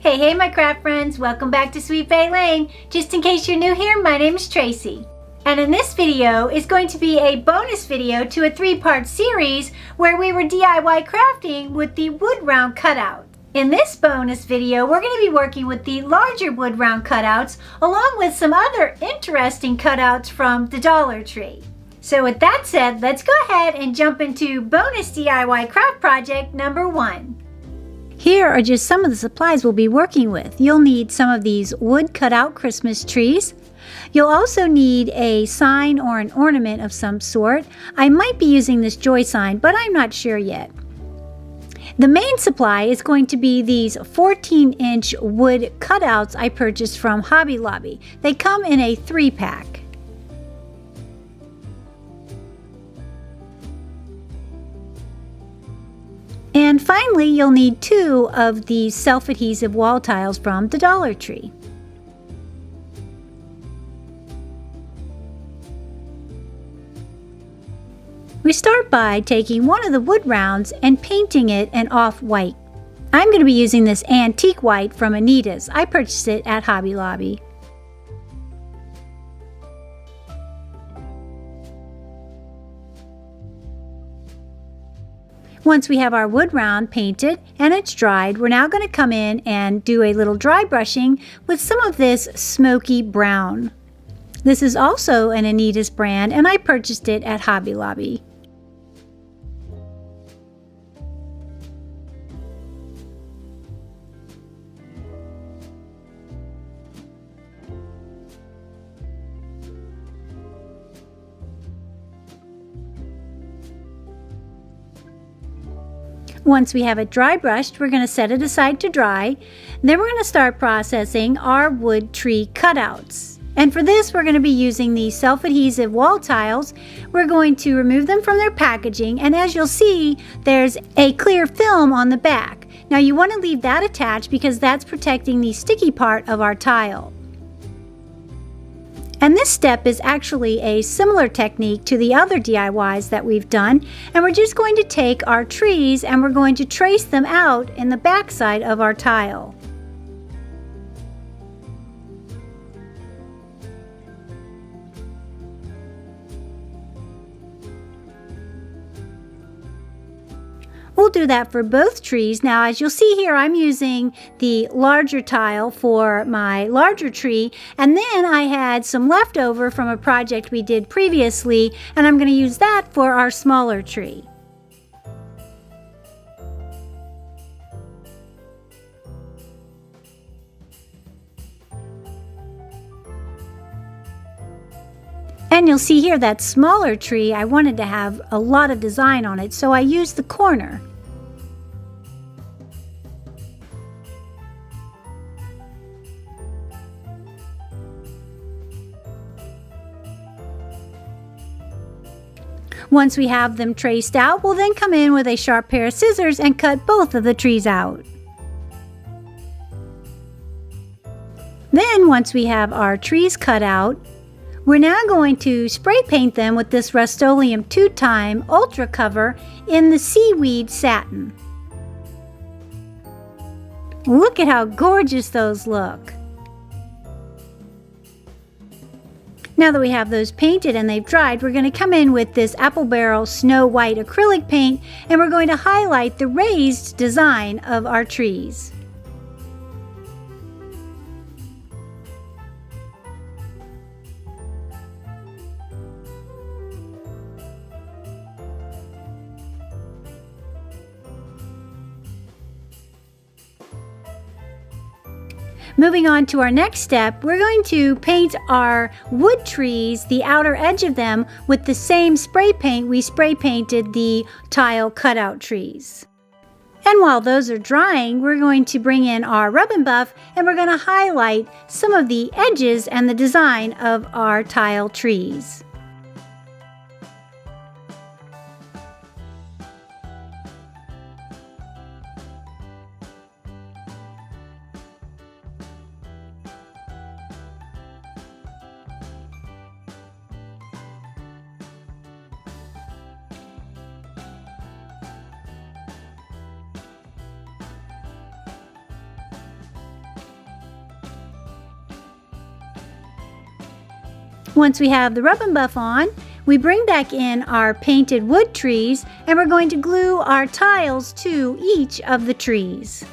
Hey my craft friends, welcome back to Sweet Bay Lane. Just in case you're new here, my name is Tracy. And in this video is going to be a bonus video to a 3-part series where we were DIY crafting with the wood round cutout. In this bonus video, we're going to be working with the larger wood round cutouts along with some other interesting cutouts from the Dollar Tree. So with that said, let's go ahead and jump into bonus DIY craft project number 1. Here are just some of the supplies we'll be working with. You'll need some of these wood cutout Christmas trees. You'll also need a sign or an ornament of some sort. I might be using this joy sign, but I'm not sure yet. The main supply is going to be these 14-inch wood cutouts I purchased from Hobby Lobby. They come in a 3-pack. And finally, you'll need 2 of these self-adhesive wall tiles from the Dollar Tree. We start by taking one of the wood rounds and painting it an off-white. I'm going to be using this antique white from Anita's. I purchased it at Hobby Lobby. Once we have our wood round painted and it's dried, we're now going to come in and do a little dry brushing with some of this smoky brown. This is also an Anita's brand and I purchased it at Hobby Lobby. Once we have it dry brushed, we're going to set it aside to dry. Then we're going to start processing our wood tree cutouts. And for this, we're going to be using these self-adhesive wall tiles. We're going to remove them from their packaging, and as you'll see, there's a clear film on the back. Now you want to leave that attached because that's protecting the sticky part of our tile. And this step is actually a similar technique to the other DIYs that we've done. And we're just going to take our trees and we're going to trace them out in the back side of our tile. We'll do that for both trees. Now, as you'll see here, I'm using the larger tile for my larger tree, and then I had some leftover from a project we did previously, and I'm going to use that for our smaller tree. And you'll see here that smaller tree, I wanted to have a lot of design on it, so I used the corner. Once we have them traced out, we'll then come in with a sharp pair of scissors and cut both of the trees out. Then once we have our trees cut out, we're now going to spray paint them with this Rust-Oleum 2-time Ultra Cover in the seaweed satin. Look at how gorgeous those look. Now that we have those painted and they've dried, we're going to come in with this Apple Barrel Snow White acrylic paint and we're going to highlight the raised design of our trees. Moving on to our next step, we're going to paint our wood trees, the outer edge of them, with the same spray paint we spray painted the tile cutout trees. And while those are drying, we're going to bring in our Rub and Buff and we're going to highlight some of the edges and the design of our tile trees. Once we have the rub and buff on, we bring back in our painted wood trees and we're going to glue our tiles to each of the trees.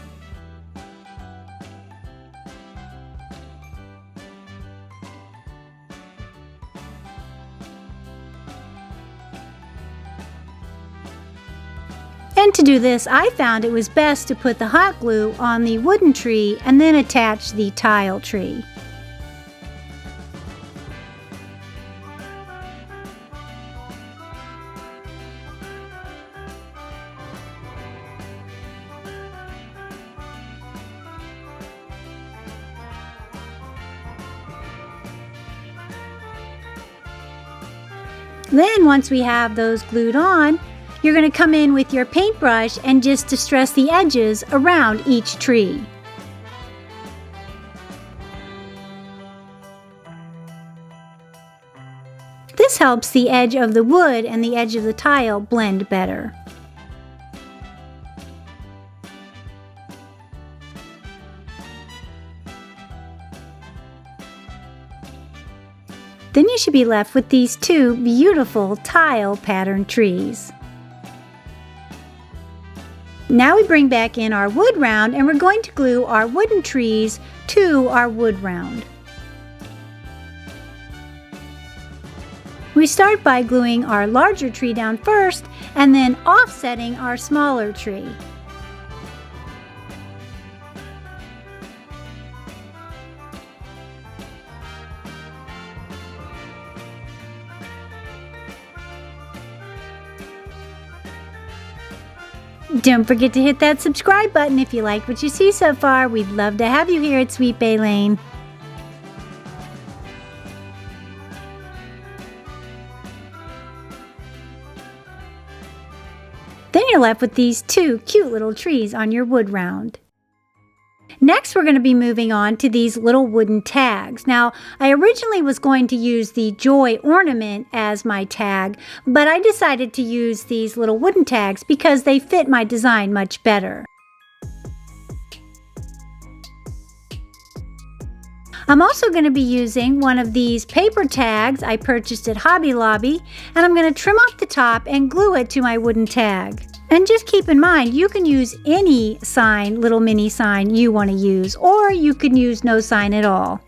And to do this, I found it was best to put the hot glue on the wooden tree and then attach the tile tree. Then once we have those glued on, you're going to come in with your paintbrush and just distress the edges around each tree. This helps the edge of the wood and the edge of the tile blend better. Then you should be left with these two beautiful tile pattern trees. Now we bring back in our wood round and we're going to glue our wooden trees to our wood round. We start by gluing our larger tree down first and then offsetting our smaller tree. Don't forget to hit that subscribe button if you like what you see so far. We'd love to have you here at Sweet Bay Lane. Then you're left with these two cute little trees on your wood round. Next, we're going to be moving on to these little wooden tags. Now, I originally was going to use the Joy ornament as my tag, but I decided to use these little wooden tags because they fit my design much better. I'm also going to be using one of these paper tags I purchased at Hobby Lobby, and I'm going to trim off the top and glue it to my wooden tag. And just keep in mind, you can use any sign, little mini sign you want to use, or you can use no sign at all.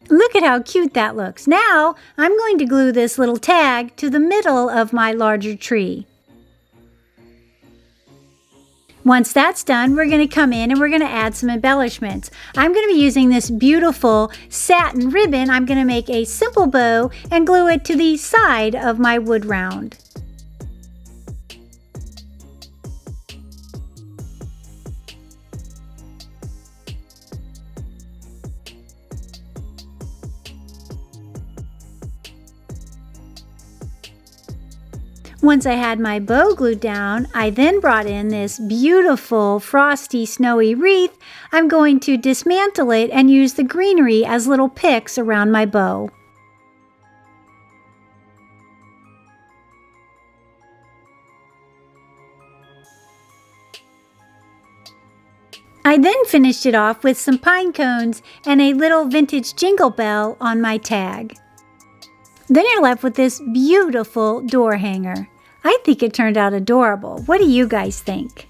Look at how cute that looks. Now, I'm going to glue this little tag to the middle of my larger tree. Once that's done, we're going to come in and we're going to add some embellishments. I'm going to be using this beautiful satin ribbon. I'm going to make a simple bow and glue it to the side of my wood round. Once I had my bow glued down, I then brought in this beautiful frosty snowy wreath. I'm going to dismantle it and use the greenery as little picks around my bow. I then finished it off with some pine cones and a little vintage jingle bell on my tag. Then you're left with this beautiful door hanger. I think it turned out adorable. What do you guys think?